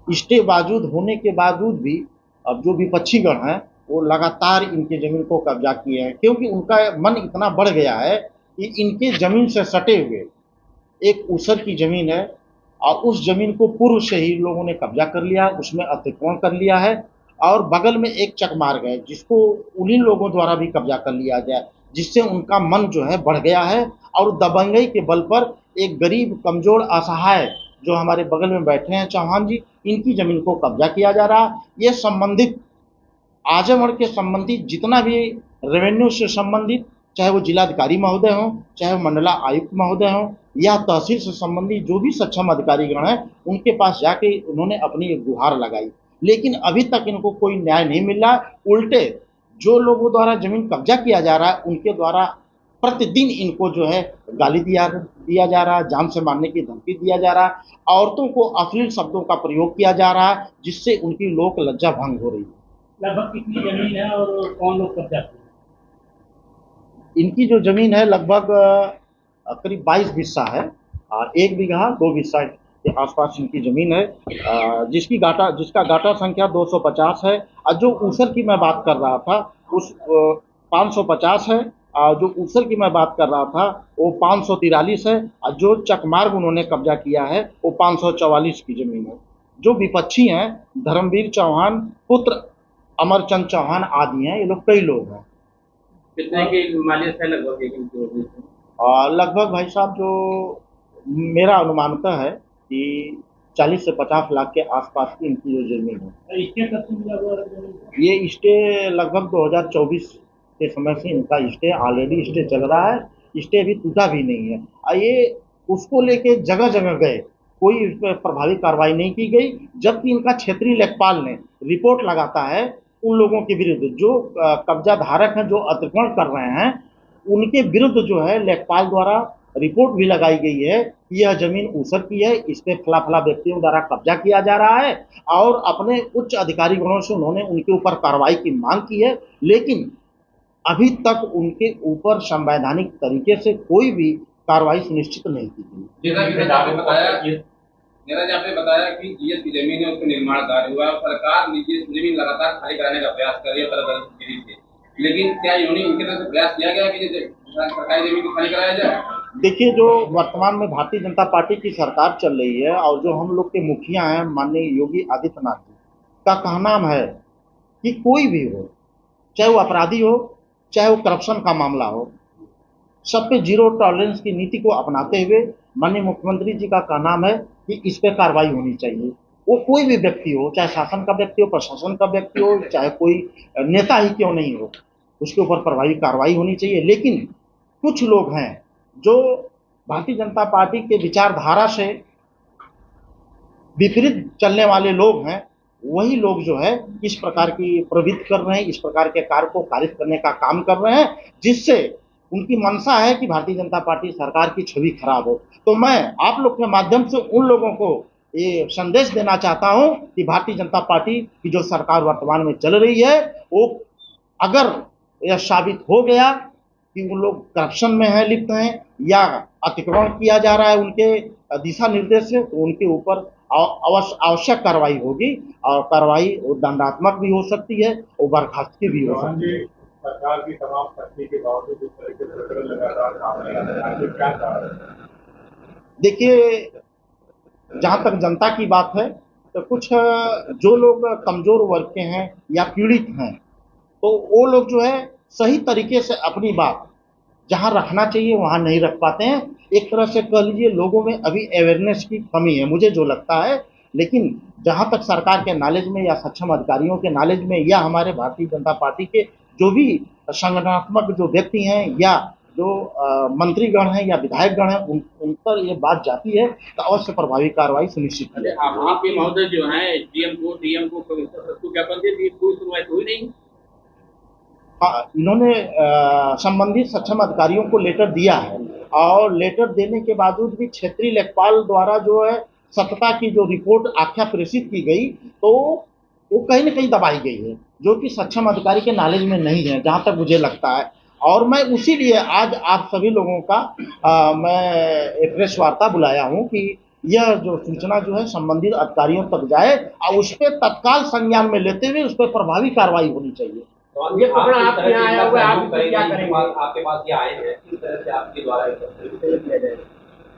स्टे बावजूद होने के बावजूद भी अब जो विपक्षी गण हैं वो लगातार इनके जमीन को कब्जा किए हैं, क्योंकि उनका मन इतना बढ़ गया है कि इनके जमीन से सटे हुए एक ऊसर की जमीन है और उस जमीन को पूर्व से ही लोगों ने कब्जा कर लिया, उसमें अतिक्रमण कर लिया है और बगल में एक चकमार्ग है जिसको उन्हीं लोगों द्वारा भी कब्जा कर लिया जाए, जिससे उनका मन जो है बढ़ गया है और दबंगई के बल पर एक गरीब, कमजोर, असहाय जो हमारे बगल में बैठे हैं चौहान जी, इनकी जमीन को कब्जा किया जा रहा है। ये संबंधित आजमगढ़ के संबंधित जितना भी रेवेन्यू से संबंधित, चाहे वो जिलाधिकारी महोदय हों, चाहे वो मंडला आयुक्त महोदय हों या तहसील से संबंधित जो भी सक्षम अधिकारीगण हैं, उनके पास जाके उन्होंने अपनी एक गुहार लगाई, लेकिन अभी तक इनको कोई न्याय नहीं मिल रहा। उल्टे जो लोगों द्वारा जमीन कब्जा किया जा रहा है उनके द्वारा प्रतिदिन इनको जो है गाली दिया जा रहा है, जान से मारने की धमकी दिया जा रहा है, औरतों को अश्लील शब्दों का प्रयोग किया जा रहा है, जिससे उनकी लोक लज्जा भंग हो रही है। लगभग कितनी जमीन है और कौन लोग कब्जा करते हैं? इनकी जो जमीन है लगभग करीब 22 बिस्सा है और 1 बीघा 2 बिस्सा के आसपास इनकी जमीन है, जिसका गाटा संख्या 250 है। और जो ऊसर की मैं बात कर रहा था उस 550 है, और जो ऊसर की मैं बात कर रहा था वो 543 है, और जो चकमार्ग उन्होंने कब्जा किया है वो 544 की जमीन है। जो विपक्षी हैं धर्मवीर चौहान पुत्र अमरचंद चौहान आदि हैं, ये लोग कई लोग हैं। कितने की मालियत है लगभग एक इनकी? लगभग भाई साहब जो मेरा अनुमानता है कि 40 से 50 लाख के आसपास की इनकी जो जमीन है। ये स्टे लगभग 2024 के समय से इनका स्टे ऑलरेडी स्टे चल रहा है, स्टे अभी टूटा भी नहीं है। ये उसको लेके जगह जगह गए, कोई इस पर प्रभावी कार्रवाई नहीं की गई, जबकि इनका क्षेत्रीय लेखपाल ने रिपोर्ट लगाता है उन लोगों के विरुद्ध जो कब्जा धारक हैं, जो अतिक्रमण कर रहे हैं, उनके विरुद्ध जो है लेखपाल द्वारा रिपोर्ट भी लगाई गई है कि यह जमीन ऊसर की है, इस पे फला फला व्यक्तियों द्वारा कब्जा किया जा रहा है, और अपने उच्च अधिकारीगणों से उन्होंने उनके ऊपर कार्रवाई की मांग की है, लेकिन अभी तक उनके ऊपर संवैधानिक तरीके से कोई भी कार्रवाई सुनिश्चित नहीं की गई। जैसा कि आपने बताया कि जीएस की जमीन है, उसका निर्माण कार्य हुआ है, सरकार निजी जमीन लगातार खाली कराने का प्रयास कर रही है अलग-अलग विधि से, लेकिन क्या इनकी तरफ से प्रयास किया गया कि जैसे सरकारी जमीन को खाली कराया जाए? देखिए, जो वर्तमान में भारतीय जनता पार्टी की सरकार चल रही है और जो हम लोग के मुखिया हैं माननीय योगी आदित्यनाथ जी का कहना है कि कोई भी हो, चाहे वो अपराधी हो, चाहे वो करप्शन का मामला हो, सब पे जीरो टॉलरेंस की नीति को अपनाते हुए माननीय मुख्यमंत्री जी का कहना है कि इस पे कार्रवाई होनी चाहिए। वो कोई भी व्यक्ति हो, चाहे शासन का व्यक्ति हो, प्रशासन का व्यक्ति हो, चाहे कोई नेता ही क्यों नहीं हो, उसके ऊपर प्रभावी कार्रवाई होनी चाहिए। लेकिन कुछ लोग हैं जो भारतीय जनता पार्टी के विचारधारा से विपरीत चलने वाले लोग हैं, वही लोग जो है इस प्रकार की प्रवृत्ति कर रहे हैं, इस प्रकार के कार्य को खारिज करने का काम कर रहे हैं, जिससे उनकी मंशा है कि भारतीय जनता पार्टी सरकार की छवि खराब हो। तो मैं आप लोग के माध्यम से उन लोगों को ये संदेश देना चाहता हूं कि भारतीय जनता पार्टी की जो सरकार वर्तमान में चल रही है, वो अगर यह साबित हो गया कि वो लोग करप्शन में हैं, लिप्त हैं, या अतिक्रमण किया जा रहा है उनके दिशा निर्देश से, तो उनके ऊपर आवश्यक कार्रवाई होगी, और कार्रवाई दंडात्मक भी हो सकती है और बर्खास्तगी भी हो सकती है। सरकार की तमाम शक्ति के बावजूद इस तरह के प्रकरण लगातार सामने आ रहे हैं, क्या कारण है? देखिए, जहाँ तक जनता की बात है तो कुछ जो लोग कमजोर वर्ग के हैं या पीड़ित हैं, तो वो लोग जो है सही तरीके से अपनी बात जहाँ रखना चाहिए वहाँ नहीं रख पाते हैं। एक तरह से कह लीजिए लोगों में अभी अवेयरनेस की कमी है, मुझे जो लगता है। लेकिन जहाँ तक सरकार के नॉलेज में या सक्षम अधिकारियों के नॉलेज में या हमारे भारतीय जनता पार्टी के जो भी संगठनात्मक जो व्यक्ति हैं या जो मंत्रीगण हैं या विधायकगण हैं, उन पर ये बात जाती है तो अवश्य प्रभावी कार्रवाई सुनिश्चित की जाए। आपके महोदय जो हैं डीएम को ज्ञापन दे दिए, कोई सुनवाई हुई नहीं? इन्होंने संबंधित सक्षम अधिकारियों को लेटर दिया है, और लेटर देने के बावजूद भी क्षेत्रीय लेखपाल द्वारा जो है सत्ता की जो रिपोर्ट आख्या प्रेषित की गई, तो वो कहीं न कहीं दबाई गई है, जो कि सक्षम अधिकारी के नॉलेज में नहीं है, जहाँ तक मुझे लगता है। और मैं उसी लिए आज आप सभी लोगों का मैं एक प्रेस वार्ता बुलाया हूँ कि यह जो सूचना जो है संबंधित अधिकारियों तक जाए और उस पर तत्काल संज्ञान में लेते हुए उस पर प्रभावी कार्रवाई होनी चाहिए। ये प्रकरण आपके यहाँ आया हुआ है, आप क्या करेंगे? आपके पास ये आए हैं, किस तरह से आपके द्वारा किया जाएगा?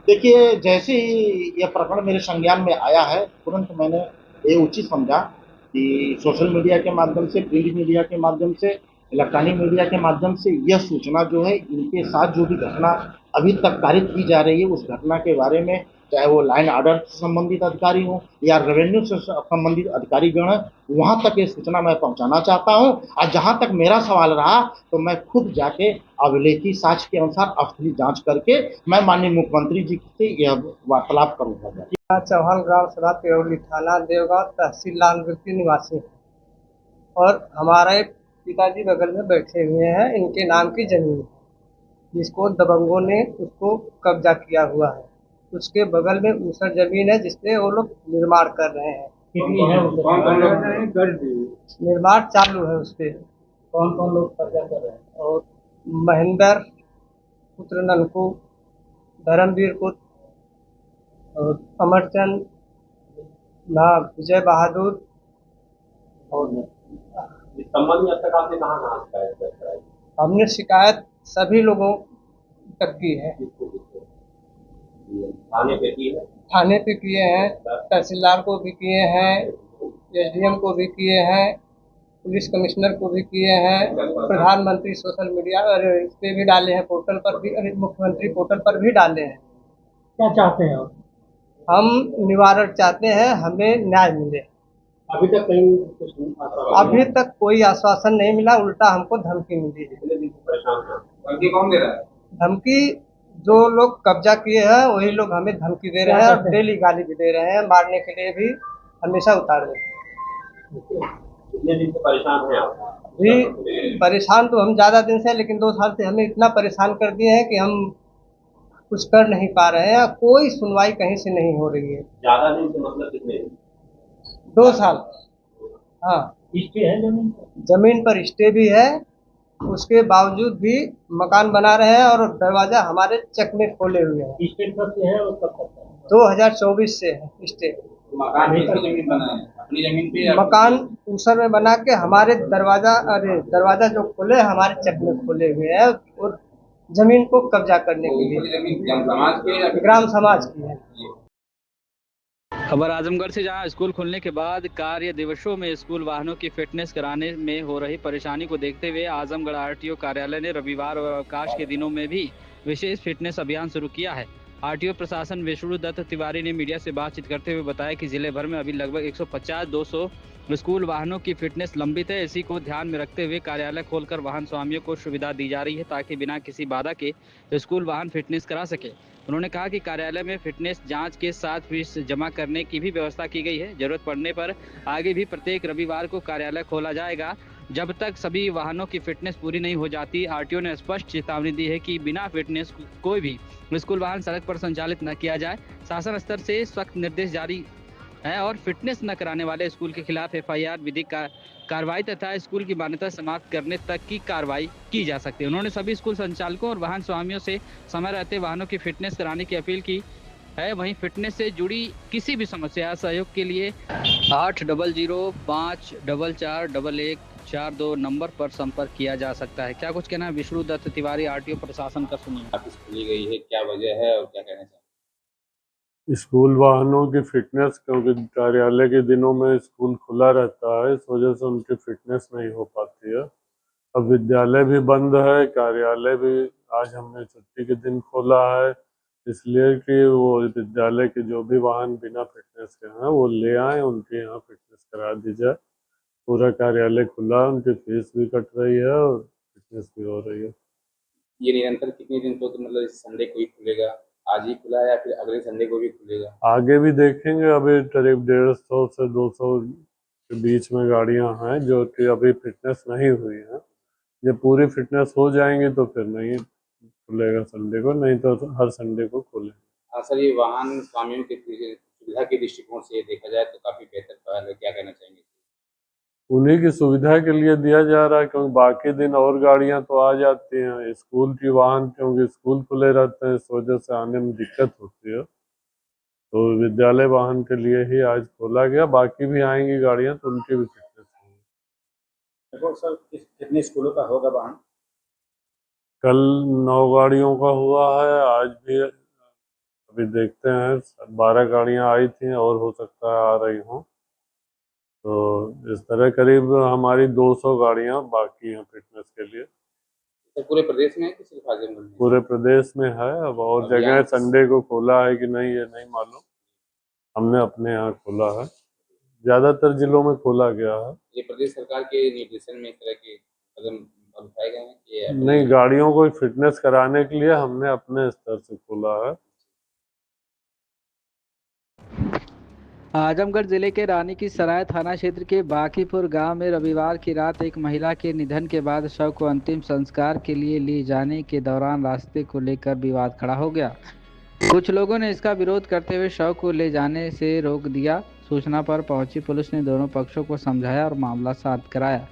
देखिए, जैसे ही यह प्रकरण मेरे संज्ञान में आया है, तुरंत मैंने ये उचित समझा कि सोशल मीडिया के माध्यम से, प्रिंट मीडिया के माध्यम से, इलेक्ट्रॉनिक मीडिया के माध्यम से यह सूचना जो है इनके साथ जो भी घटना अभी तक कारित की जा रही है, उस घटना के बारे में, चाहे वो लाइन ऑर्डर से संबंधित अधिकारी हो या रेवेन्यू से संबंधित अधिकारीगण है, वहाँ तक ये सूचना मैं पहुँचाना चाहता हूँ। और जहाँ तक मेरा सवाल रहा, तो मैं खुद जाके अभिलेखी साक्ष्य के अनुसार स्थलीय जांच करके मैं माननीय मुख्यमंत्री जी से यह वार्तालाप करूँगा। चौहान, ग्राम सभा तिरौली, थाना देवगांव, तहसील लालगंज निवासी, और हमारे पिताजी बगल में बैठे हुए हैं, इनके नाम की जमीन जिसको दबंगों ने उसको कब्जा किया हुआ है। उसके बगल में ऊसर जमीन है जिसपे वो लोग निर्माण कर रहे हैं। कितनी है? निर्माण चालू है उसपे। कौन कौन लोग कब्जा कर रहे हैं? और महेंद्र पुत्र ननकू, धर्मवीर पुत्र, और अमरचंद, विजय बहादुर, और संबंधी अब तक आपने कहाँ शिकायत कराई? हमने शिकायत सभी लोगों तक की है। थाने पे की है? थाने पे किए हैं, तहसीलदार को भी किए हैं, एसडीएम को भी किए हैं, पुलिस कमिश्नर को भी किए हैं, प्रधानमंत्री सोशल मीडिया और इस पे भी डाले हैं, पोर्टल पर भी, मुख्यमंत्री पोर्टल पर भी डाले हैं। क्या चाहते हैं आप? हम निवारण चाहते हैं, हमें न्याय मिले। अभी तक कहीं कुछ अभी तक कोई आश्वासन नहीं मिला, उल्टा हमको धमकी मिली है। धमकी कौन दे रहा है? धमकी जो लोग कब्जा किए हैं वही लोग हमें धमकी दे रहे हैं और डेली गाली भी दे रहे हैं, मारने के लिए भी हमेशा उतार रहे हैं। कितने दिन से परेशान हैं आप? भी परेशान तो हम ज़्यादा दिन से हैं, लेकिन 2 साल से हमें इतना परेशान कर दिए हैं कि हम कुछ कर नहीं पा रहे हैं। कोई सुनवाई कहीं से नहीं हो रही है। ज्यादा दिन से मतलब कितने दिन? 2 साल। हाँ, स्टे है जमीन पर? जमीन पर स्टे भी है, उसके बावजूद भी मकान बना रहे हैं और दरवाजा हमारे चेक में खोले हुए हैं। स्टे कब से है और कब तक है? 2024 से है स्टे। मकान किसकी जमीन बना है? अपनी जमीन पे? मकान ऊसर में बना के हमारे दरवाजा जो खोले हमारे चेक में खोले हुए हैं और जमीन को कब्जा करने के लिए। जमीन समाज के? ग्राम समाज की है। खबर आजमगढ़ से, जहां स्कूल खुलने के बाद कार्य दिवसों में स्कूल वाहनों की फिटनेस कराने में हो रही परेशानी को देखते हुए आजमगढ़ आरटीओ कार्यालय ने रविवार और अवकाश के दिनों में भी विशेष फिटनेस अभियान शुरू किया है। आरटीओ प्रशासन विष्णु दत्त तिवारी ने मीडिया से बातचीत करते हुए बताया कि जिले भर में अभी लगभग 150-200 स्कूल वाहनों की फिटनेस लंबित है। इसी को ध्यान में रखते हुए कार्यालय खोलकर वाहन स्वामियों को सुविधा दी जा रही है ताकि बिना किसी बाधा के स्कूल वाहन फिटनेस करा सके। उन्होंने कहा कि कार्यालय में फिटनेस जांच के साथ फीस जमा करने की भी व्यवस्था की गई है। जरूरत पड़ने पर आगे भी प्रत्येक रविवार को कार्यालय खोला जाएगा जब तक सभी वाहनों की फिटनेस पूरी नहीं हो जाती। आरटीओ ने स्पष्ट चेतावनी दी है कि बिना फिटनेस कोई भी स्कूल वाहन सड़क पर संचालित न किया जाए। शासन स्तर से सख्त निर्देश जारी है और फिटनेस न कराने वाले स्कूल के खिलाफ एफआईआर, विधिक कार्रवाई तथा स्कूल की मान्यता समाप्त करने तक की कार्रवाई की जा सकती है। उन्होंने सभी स्कूल संचालकों और वाहन स्वामियों से समय रहते वाहनों की फिटनेस कराने की अपील की है। वहीं फिटनेस से जुड़ी किसी भी समस्या सहयोग के लिए 8005441142 नंबर पर संपर्क किया जा सकता है। क्या कुछ कहना है विष्णु दत्त तिवारी आरटीओ प्रशासन का, सुनिए। ऑफिस खुली गई है, क्या वजह है और क्या कहना चाहिए? स्कूल वाहनों की फिटनेस, क्योंकि कार्यालय के दिनों में स्कूल खुला रहता है, इस वजह से उनकी फिटनेस नहीं हो पाती है। अब विद्यालय भी बंद है, कार्यालय भी आज हमने छुट्टी के दिन खोला है, इसलिए कि वो विद्यालय के जो भी वाहन बिना फिटनेस के हैं वो ले आए, उनके यहाँ फिटनेस करा दी जाए। पूरा कार्यालय खुला है, उनकी फीस भी कट रही है और फिटनेस भी हो रही है। ये निरंतर कितने दिन तो मतलब इस संडे को ही खुलेगा? आज ही खुला है या फिर अगले संडे को भी खुलेगा? आगे भी देखेंगे। अभी करीब 150 से 200 के बीच में गाड़ियां हैं जो कि अभी फिटनेस नहीं हुई हैं। जब पूरी फिटनेस हो जाएंगी तो फिर नहीं खुलेगा संडे को, नहीं तो हर संडे को खुलेगा। सर, ये वाहन स्वामियों की सुविधा के दृष्टिकोण से देखा जाए तो काफी बेहतर पहल है, क्या कहना चाहेंगे? उन्हीं की सुविधा के लिए दिया जा रहा है, क्योंकि बाकी दिन और गाड़ियां तो आ जाती हैं। स्कूल की वाहन क्योंकि स्कूल खुले रहते हैं, इस वजह से आने में दिक्कत होती है, तो विद्यालय वाहन के लिए ही आज खोला गया। बाकी भी आएंगी गाड़ियां तो उनकी भी फिटनेस होगी। देखो सर, कितने स्कूलों का होगा वाहन? कल 9 गाड़ियों का हुआ है, आज भी अभी देखते हैं। 12 गाड़ियां आई थी और हो सकता है आ रही हों, तो इस तरह करीब हमारी 200 गाड़ियां बाकी हैं फिटनेस के लिए। तो पूरे प्रदेश में है कि सिर्फ आजमगढ़ में? पूरे प्रदेश में है। अब और जगह संडे को खोला है कि नहीं ये नहीं मालूम, हमने अपने यहाँ खोला है, ज़्यादातर जिलों में खोला गया है। ये प्रदेश सरकार के निर्देशन में इस तरह के कदम उठाए गए हैं कि नहीं, गाड़ियों को फिटनेस कराने के लिए हमने अपने स्तर से खोला है। आजमगढ़ जिले के रानी की सराय थाना क्षेत्र के बाकीपुर गांव में रविवार की रात एक महिला के निधन के बाद शव को अंतिम संस्कार के लिए ले जाने के दौरान रास्ते को लेकर विवाद खड़ा हो गया। कुछ लोगों ने इसका विरोध करते हुए शव को ले जाने से रोक दिया। सूचना पर पहुंची पुलिस ने दोनों पक्षों को समझाया और मामला शांत कराया।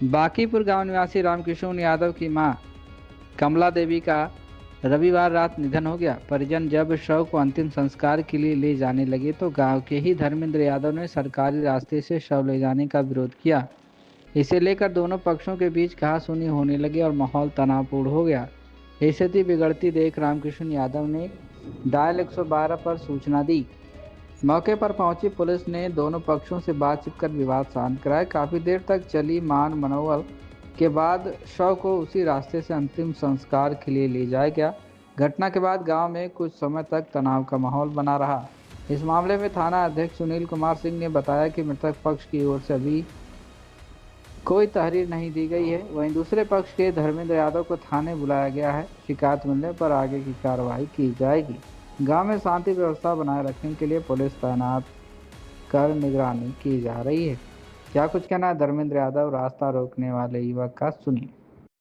बाकीपुर गांव निवासी रामकिशोर यादव की मां कमला देवी का रविवार रात निधन हो गया। परिजन जब शव को अंतिम संस्कार के लिए ले जाने लगे तो गांव के ही धर्मेंद्र यादव ने सरकारी रास्ते से शव ले जाने का विरोध किया। इसे लेकर दोनों पक्षों के बीच कहासुनी होने लगी और माहौल तनावपूर्ण हो गया। स्थिति बिगड़ती देख रामकिशोर यादव ने डायल 112 पर सूचना दी। मौके पर पहुंची पुलिस ने दोनों पक्षों से बातचीत कर विवाद शांत कराया। काफ़ी देर तक चली मान मनोवल के बाद शव को उसी रास्ते से अंतिम संस्कार के लिए ले जाया गया। घटना के बाद गांव में कुछ समय तक तनाव का माहौल बना रहा। इस मामले में थाना अध्यक्ष सुनील कुमार सिंह ने बताया कि मृतक पक्ष की ओर से अभी कोई तहरीर नहीं दी गई है। वहीं दूसरे पक्ष के धर्मेंद्र यादव को थाने बुलाया गया है। शिकायत मिलने पर आगे की कार्रवाई की जाएगी। गांव में शांति व्यवस्था बनाए रखने के लिए पुलिस तैनात कर निगरानी की जा रही है। क्या कुछ कहना है धर्मेंद्र यादव रास्ता रोकने वाले युवक का, सुनिए।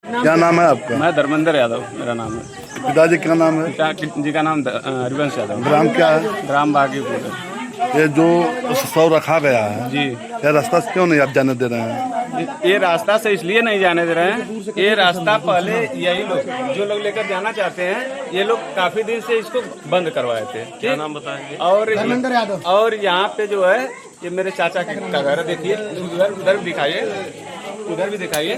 क्या नाम है आपका? मैं धर्मेंद्र यादव मेरा नाम है। पिताजी का नाम है? पिता जी का नाम हरिवंश यादव। ग्राम क्या है? ग्राम बागीपुर है। ये जो शव रखा गया है जी, ये रास्ता से क्यों नहीं आप जाने दे रहे हैं? ये रास्ता से इसलिए नहीं जाने दे रहे हैं, ये रास्ता पहले यही लोग जो लोग लेकर जाना चाहते हैं, ये लोग काफी दिन से इसको बंद करवाए थे। क्या नाम बताएंगे? और यहाँ पे जो है ये मेरे चाचा का घर है, देखिए उधर भी दिखाइए, उधर भी दिखाइए।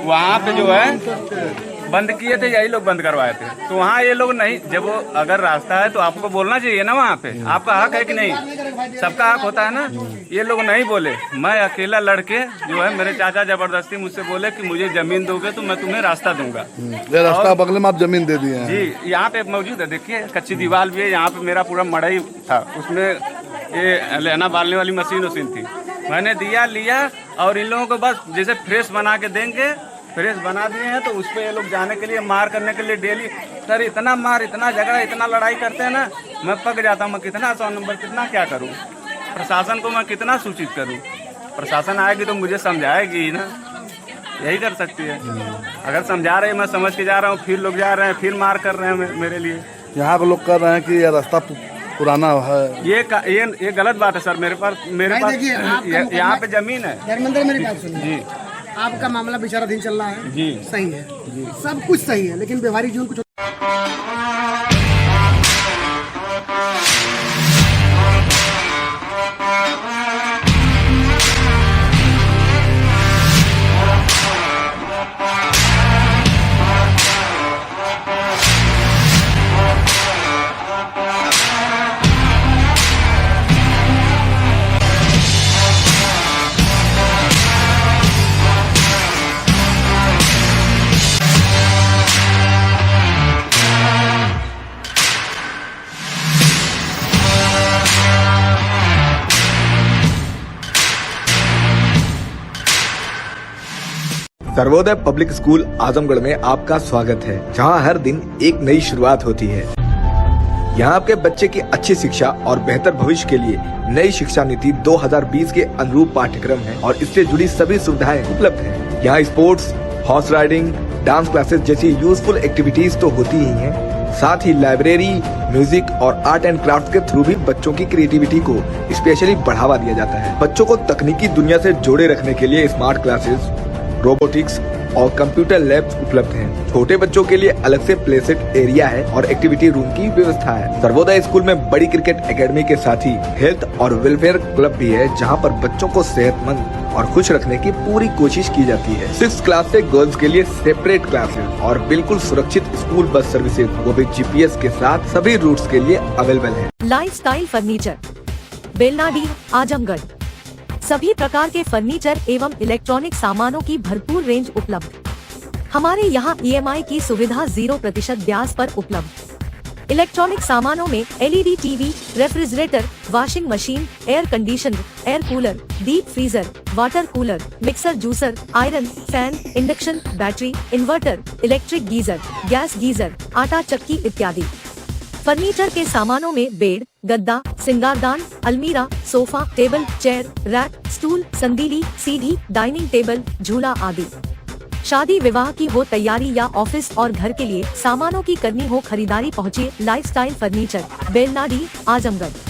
वहाँ पे जो है बंद किए थे, यही लोग बंद करवाए थे। तो वहाँ ये लोग नहीं, जब वो अगर रास्ता है तो आपको बोलना चाहिए ना, वहाँ पे आपका हक है कि नहीं? सबका हक होता है ना। ये लोग नहीं बोले। मैं अकेला लड़के जो है, मेरे चाचा जबरदस्ती मुझसे बोले कि मुझे जमीन दोगे तो मैं तुम्हें रास्ता दूंगा। ये रास्ता बगल में आप जमीन दे दिए हैं? जी, यहाँ पे मौजूद है, देखिए कच्ची दीवार भी है। यहाँ पे मेरा पूरा मड़ई था, उसमें ये लेना बालने वाली मशीन थी, मैंने दिया लिया। और इन लोगों को बस जैसे फ्रेश बना के देंगे, फ्रेश बना दिए हैं तो उस पर ये लोग जाने के लिए, मार करने के लिए डेली सर इतना मार, इतना झगड़ा, इतना लड़ाई करते हैं ना, मैं पक जाता हूँ। मैं कितना 100 नंबर कितना क्या करूँ? प्रशासन को मैं कितना सूचित करूँ? प्रशासन आएगी तो मुझे समझाएगी ना, यही कर सकती है। अगर समझा रहे, मैं समझ के जा रहा हूँ, फिर लोग जा रहे हैं, फिर मार कर रहे हैं मेरे लिए। यहाँ पे लोग कर रहे हैं कि यह रास्ता पुराना है। ये गलत बात है सर। मेरे पास यहाँ पे जमीन है। धर्मेंद्र, मेरी बात सुनिए जी। आपका मामला विचाराधीन चल रहा है जी, सही है जी, सब कुछ सही है, लेकिन व्यवहारिक जीवन कुछ सर्वोदय पब्लिक स्कूल आजमगढ़ में आपका स्वागत है, जहां हर दिन एक नई शुरुआत होती है। यहां आपके बच्चे की अच्छी शिक्षा और बेहतर भविष्य के लिए नई शिक्षा नीति 2020 के अनुरूप पाठ्यक्रम है और इससे जुड़ी सभी सुविधाएं उपलब्ध हैं। यहाँ sports, horse riding, dance classes जैसी यूजफुल एक्टिविटीज तो होती ही हैं, साथ ही लाइब्रेरी, म्यूजिक और आर्ट एंड क्राफ्ट के थ्रू भी बच्चों की क्रिएटिविटी को स्पेशली बढ़ावा दिया जाता है। बच्चों को तकनीकी दुनिया से जोड़े रखने के लिए स्मार्ट क्लासेस, रोबोटिक्स और कंप्यूटर लैब्स उपलब्ध हैं। छोटे बच्चों के लिए अलग से प्ले सेट एरिया है और एक्टिविटी रूम की व्यवस्था है। सर्वोदय स्कूल में बड़ी क्रिकेट एकेडमी के साथ ही हेल्थ और वेलफेयर क्लब भी है, जहां पर बच्चों को सेहतमंद और खुश रखने की पूरी कोशिश की जाती है। 6th क्लास से गर्ल्स के लिए सेपरेट क्लासेस और बिल्कुल सुरक्षित स्कूल बस सर्विसेज, वो भी GPS के साथ सभी रूट्स के लिए अवेलेबल है। Lifestyle furniture, Belnadi, Azamgarh. सभी प्रकार के फर्नीचर एवं इलेक्ट्रॉनिक सामानों की भरपूर रेंज उपलब्ध। हमारे यहाँ EMI की सुविधा 0% ब्याज पर उपलब्ध। इलेक्ट्रॉनिक सामानों में LED TV, refrigerator, washing machine, air conditioner, air cooler, deep freezer, water cooler, mixer juicer, iron, fan, induction, battery, inverter, electric geyser, gas geyser, आटा चक्की इत्यादि। फर्नीचर के सामानों में बेड, गद्दा, सिंगारदान, अलमीरा, sofa, table, chair, rack, stool, संदीली, सीढ़ी, डाइनिंग टेबल, झूला आदि। शादी विवाह की हो तैयारी या ऑफिस और घर के लिए सामानों की करनी हो खरीदारी, पहुँचिए लाइफस्टाइल फर्नीचर, बेलनाडी, आजमगढ़।